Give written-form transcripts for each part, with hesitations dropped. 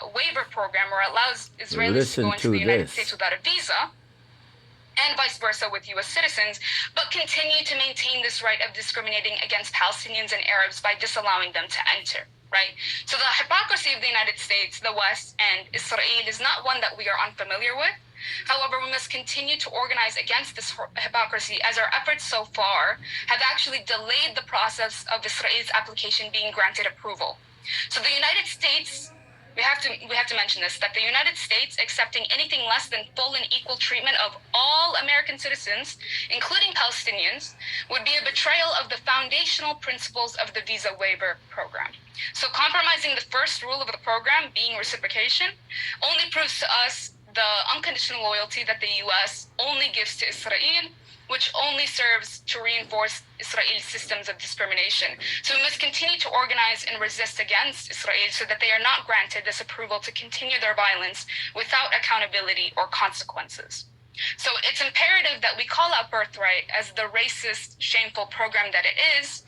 waiver program, or allows Israelis to go into the United States without a visa, and vice versa with U.S. citizens, but continue to maintain this right of discriminating against Palestinians and Arabs by disallowing them to enter, right? So the hypocrisy of the United States, the West, and Israel is not one that we are unfamiliar with. However, we must continue to organize against this hypocrisy, as our efforts so far have actually delayed the process of Israel's application being granted approval. So the United States, we have to mention this, that the United States accepting anything less than full and equal treatment of all American citizens, including Palestinians, would be a betrayal of the foundational principles of the visa waiver program. So compromising the first rule of the program, being reciprocation, only proves to us the unconditional loyalty that the U.S. only gives to Israel, which only serves to reinforce Israel's systems of discrimination. So we must continue to organize and resist against Israel so that they are not granted this approval to continue their violence without accountability or consequences. So it's imperative that we call out Birthright as the racist, shameful program that it is,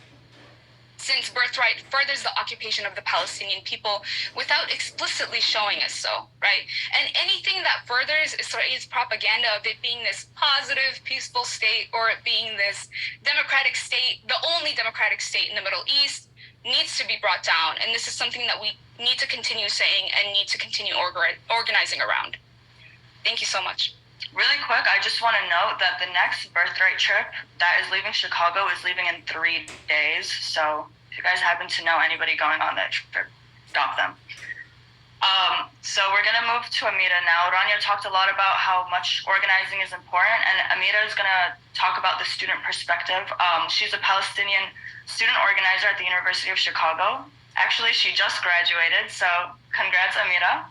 since Birthright furthers the occupation of the Palestinian people without explicitly showing us so, right? And anything that furthers Israel's propaganda of it being this positive, peaceful state, or it being this democratic state, the only democratic state in the Middle East, needs to be brought down. And this is something that we need to continue saying and need to continue organizing around. Thank you so much. Really quick, I just want to note that the next Birthright trip that is leaving Chicago is leaving in 3 days. So if you guys happen to know anybody going on that trip, stop them. So we're going to move to Amira now. Rania talked a lot about how much organizing is important, and Amira is going to talk about the student perspective. She's a Palestinian student organizer at the University of Chicago. Actually, she just graduated, so congrats, Amira.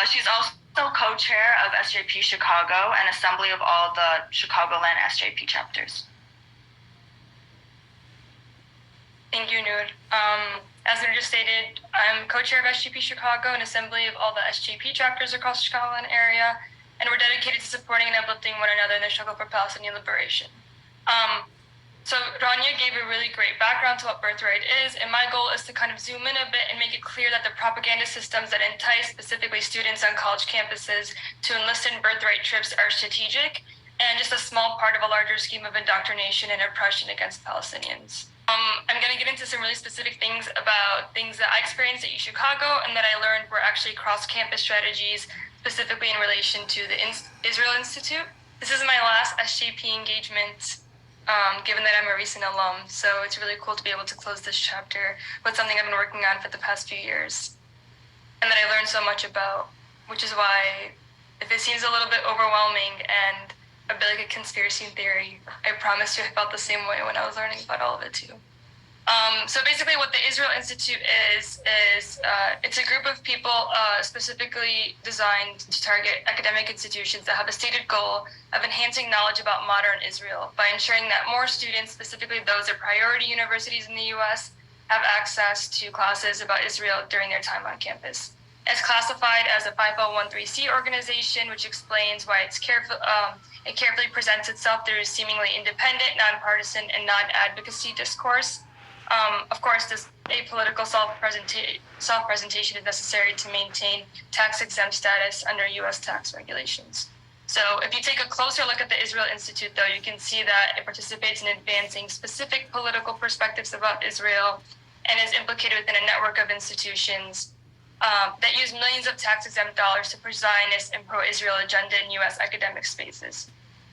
She's also co-chair of SJP Chicago and assembly of all the Chicagoland SJP chapters. Thank you, Noor. As Noor just stated, I'm co-chair of SJP Chicago and assembly of all the SJP chapters across the Chicagoland area, and we're dedicated to supporting and uplifting one another in the struggle for Palestinian liberation. So Rania gave a really great background to what Birthright is, and my goal is to kind of zoom in a bit and make it clear that the propaganda systems that entice specifically students on college campuses to enlist in Birthright trips are strategic and just a small part of a larger scheme of indoctrination and oppression against Palestinians. I'm going to get into some really specific things about things that I experienced at UChicago and that I learned were actually cross-campus strategies, specifically in relation to the Israel Institute. This is my last SJP engagement, given that I'm a recent alum, so it's really cool to be able to close this chapter with something I've been working on for the past few years, and that I learned so much about, which is why, if it seems a little bit overwhelming and a bit like a conspiracy theory, I promise you I felt the same way when I was learning about all of it too. So basically what the Israel Institute is it's a group of people specifically designed to target academic institutions that have a stated goal of enhancing knowledge about modern Israel by ensuring that more students, specifically those at priority universities in the US, have access to classes about Israel during their time on campus. It's classified as a 5013C organization, which explains why it carefully presents itself through seemingly independent, nonpartisan, and non-advocacy discourse. Of course, this apolitical self-presentation is necessary to maintain tax-exempt status under U.S. tax regulations. So if you take a closer look at the Israel Institute, though, you can see that it participates in advancing specific political perspectives about Israel and is implicated within a network of institutions that use millions of tax-exempt dollars to push Zionist and pro-Israel agenda in U.S. academic spaces.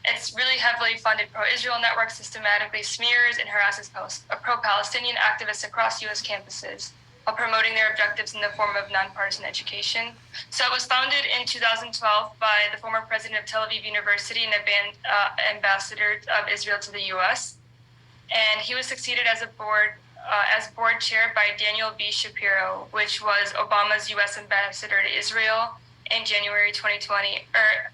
Its really heavily funded pro-Israel network systematically smears and harasses pro-Palestinian activists across U.S. campuses while promoting their objectives in the form of nonpartisan education. So it was founded in 2012 by the former president of Tel Aviv University and ambassador of Israel to the U.S. And he was succeeded as board chair by Daniel B. Shapiro, which was Obama's U.S. ambassador to Israel in January 2020.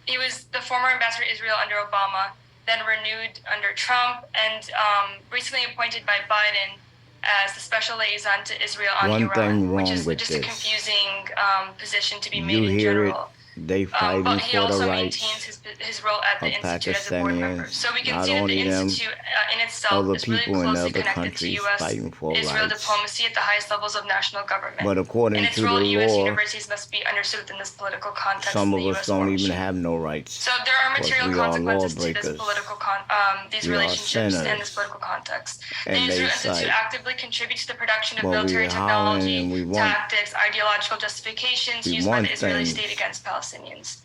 He was the former ambassador to Israel under Obama, then renewed under Trump, and recently appointed by Biden as the special liaison to Israel on Iran, which is just a confusing position to be made in general. They fighting but he for the also rights maintains his role at the of institute as a board member. Pakistanians. So we can Not see that only the them, institute in itself other is really people in closely other connected to countries U.S. fighting for Israel rights. diplomacy at the highest levels of national government. But according And its to the role at U.S. law, universities must be understood within this political context some in of the us U.S. don't war even machine. have no rights. So there are Because material we are consequences to this lawbreakers. political these We are relationships and this sinners. political context. The And Israel they Institute say, actively contributes to the production of well, military we're howling and technology, we want, tactics, ideological justifications we used by want the Israeli things. state against Palestinians.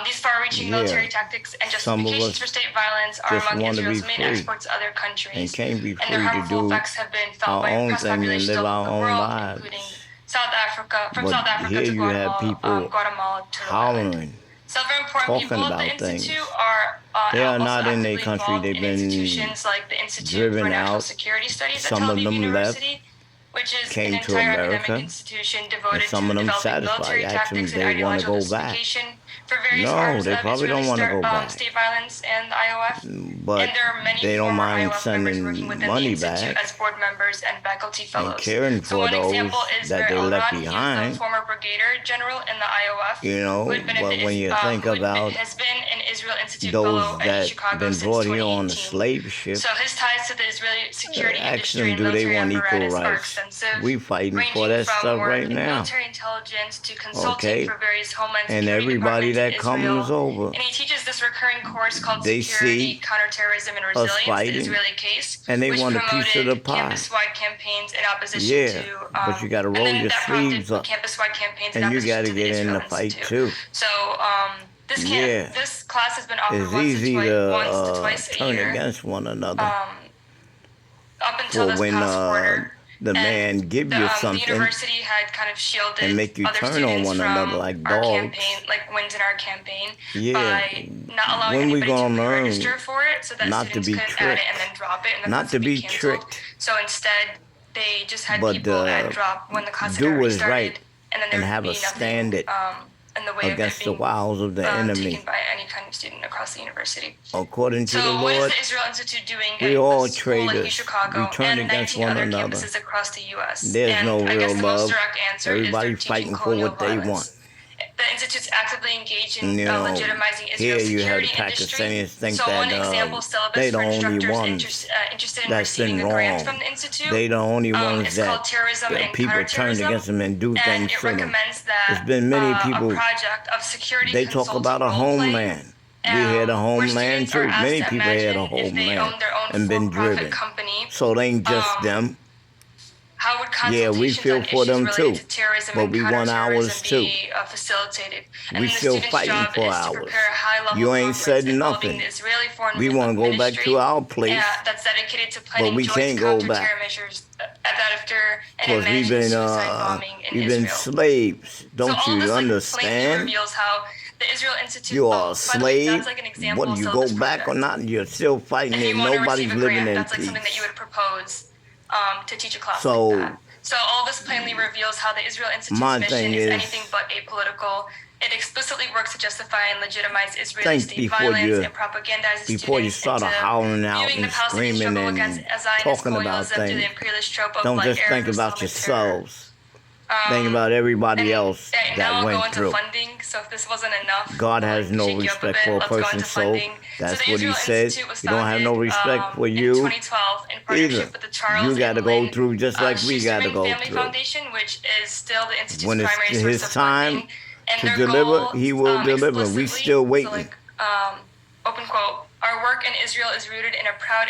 These far-reaching Yeah. military tactics and Some of justifications us for state violence are just among want to be Israel's main free exports to other and countries, can't be and free their to harmful do effects have been felt our by own oppressed thing and populations live all our over the own world, including lives. South Africa, from But South Africa here to you have people Guatemala to Rhode Island. howling, Several important talking people at the about things. Institute are They are also not in their actively country. involved They've in been institutions like the Institute for driven National out. Security Studies at Some Tel of Aviv them University, which is an came to entire academic America, institution and devoted to some of them developing military satisfied. Ask them tactics if and they want to ideological go back. justification for various No, arms they of probably Israeli don't want to go back. state violence and the IOF. But And there are many they don't former mind IOF members working sending within the money institute back as board members and faculty and fellows. caring So for one those example is that Ver they left Elron. He is the behind. former brigadier general in the IOF, You who know, had been at but the, when you think who about has been an Israel Institute those fellow at that Chicago been since brought here on the 2018. slave ship, So his ties to the Israeli security ask industry them, and do they military want equal apparatus are rights? extensive, We fighting for ranging that from stuff work right in now. military intelligence to consulting Okay? for various homeland And security everybody departments that in Israel. comes over, And he teaches this recurring course called they Security, see Counterterrorism, and us Resilience, the fighting, Israeli Case, and they which want a piece of promoted the pie. campus-wide campaigns in opposition Yeah, to, but you got to and roll then your that prompted sleeves up, campus-wide campaigns in and you opposition got to to the get in Israel the fight Institute. too. So Yeah, this class has been offered it's easy once to to twice a turn year. against one another. Up until For this when past quarter, the man give you the something university had kind of shielded and make you other turn on students one from another like our dogs. campaign, like wins in our campaign, Yeah, by not allowing when we anybody to gonna learn pre-register for it, so that not to students be couldn't add it tricked, and then drop it, and the not class to would be canceled. tricked, So instead, they just had but people add drop when the class had do already what's started, right and then there and would have be a nothing standard in the way against of the it being wiles of the enemy. taken by any kind of student across the university. According to So the what is Lord, the Israel Institute doing we at all the school in traitors. Chicago We turn and against 19 one other another. campuses across the U.S.? There's And no I real guess the most love. direct answer Everybody is they're fighting teaching for colonial what they violence. want. The institute's actively engaged in You know, legitimizing here Israel's you have the security industry. Pakistanis think So one that example syllabus they for the only instructors ones interested in that's receiving been a grant wrong. from the institute. They the only ones It's that called Terrorism and people turned Counterterrorism, against them and do and things it to them. recommends that There's been many people, a project of security they talk consulting about a role-playing, homeland. We had a where homeland students are too. asked Many to people had a imagine if they homeland own their own and been for-profit driven. company, So it ain't just them. how would Yeah, we consultations feel on for issues them related too, to terrorism but and we want ours counterterrorism too. be facilitated? And We then the still student's fighting job for is to ours. prepare a high-level You ain't conference said involving nothing. the Israeli Foreign We want to go back Ministry, to our place, that's dedicated to but planning we joint can't go counter-terror back measures after and because we've managing been suicide bombing in we've been Israel. slaves. So Don't all you this plainly understand? reveals how the Israel Institute. You are a by the way, slave. that's like an example What of do you syllabus go back or project. not? You're still fighting If and you want to nobody's receive a living grant, in that's like something that you peace. would propose to teach a class So, like that. So all this plainly reveals how the Israel Institute's my mission thing is is, anything but apolitical. It explicitly works to justify and legitimize Israeli think state before violence you and propagandizes before you students start into howling out viewing the and Palestinian screaming struggle and against Zionist talking about colonialism through the things. imperialist trope of Don't like just Arab think about Islamic terror. yourselves. Think about And everybody else now that I'll go went into through. funding. So if this wasn't enough, God I'll, has no shake you up a respect bit. for a Let's go into person's soul. funding. That's So the what he Israel said. Institute was He don't have no founded respect for in you 2012 in partnership either. with the Charles You got to and go Lynn through just like we got to Schusterman go Family through. Foundation, which is still the institute's When it's primary his source of time funding. And to their deliver, goal, he will deliver. We explicitly, still waiting. So like, open quote, our work in Israel is rooted in a proud